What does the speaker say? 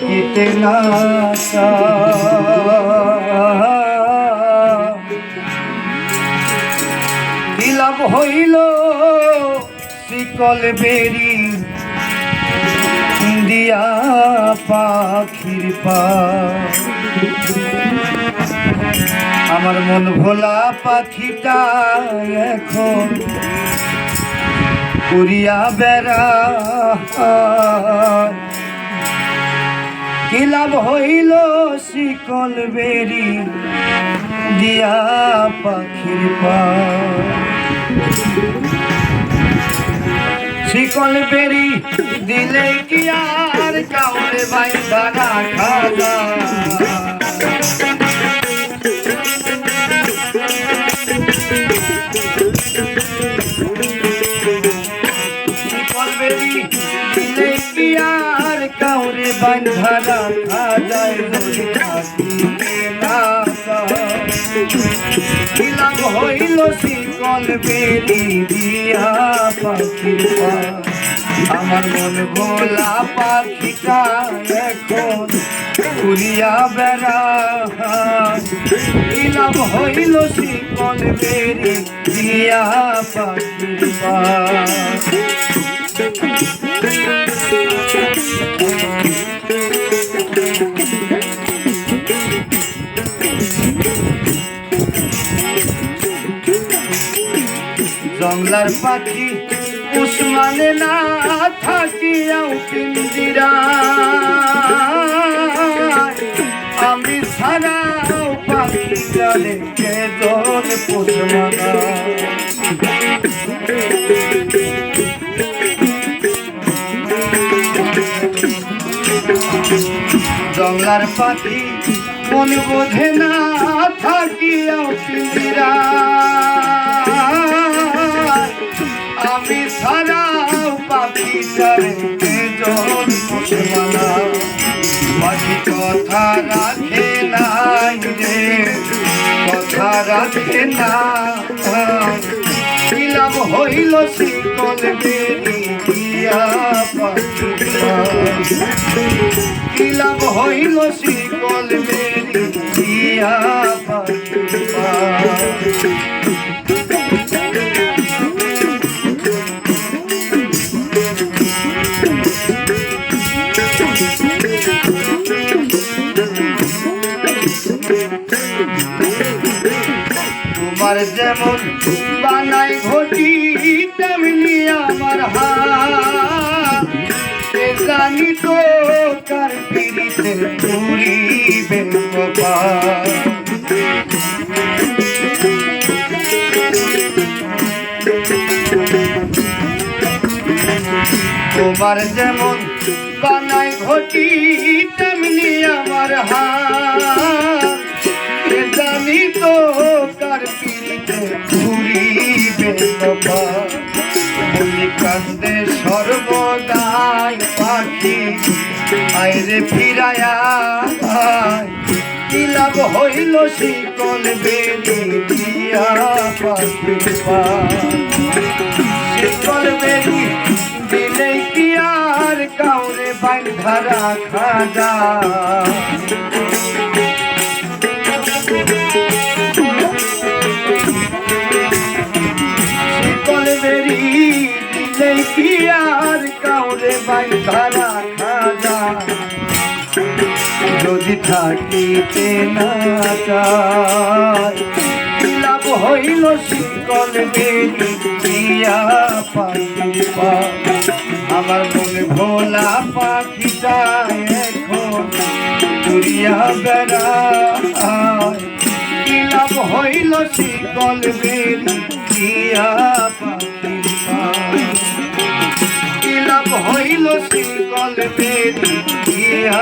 कितना কি লাভ হইল শিকল বেরি দিয়া পাখির পা আমার মন ভোলা পাখিটা এখন উড়িয়া বেড়া কি লাভ হইল শিকল বেরি দিয়া পাখির পা শিকল বেরি দিলে কি আর কাউরে বাইন্ধা রাখা যায় শিকল বেরি দিলে কি আর কাউরে বাইন্ধা রাখা যায় কি লাভ হইল শিকল বেরি দিয়া পাখির পা আমার মন ভোলা পাখিটা এখন উড়িয়া বেড়া কি লাভ হইল শিকল বেরি দিয়া পাখির পা জংলার পাখি উসমানে না থাকিয়াও পিঞ্জিরা আমি ছাড়াও পাখি জানে কেজন পোষমানা জংলার পাখি মন বোঝে না থাকিয়াও পিঞ্জিরা আমি ছাড়াও পাখি চারে কেজন পোষমানা পাখি কথা রাখে নাই রে কথা রাখে না কি লাভ হইল শিকল বেরি দিয়া পাখির পা কি লাভ হইল শিকল বেরি দিয়া পাখির পা তোমার যেমন বানাই ঘটি তেমনি আমার হাত জানি তো কার পিড়িতে পুরিবে কপাল তোমার যেমন বানাই ঘটি তেমনি আমার হাত জানি তো কার পিড়িতে পুরিবে কপাল বলি কান্দে সর্বদাই পাখি আইরে ফিরায়া কি লাভ হইল শিকল বেরি দিয়া পাখির পা শিকল বেরি দিলে কি আর কাউরে বাইন্ধা রাখা যায় শিকল বেরি দিলে কি আর কাউরে বাইন্ধা রাখা যায় যদি থাকিতে না চায় কি লাভ হইল শিকল বেরি দিয়া পাখির পা আমার মনে ভোলা পাখিটা এখন উড়িয়া বেড়ায় কি লাভ হইল শিকল বেরি দিয়া পাখির পা কি লাভ হইল শিকল বেরি দিয়া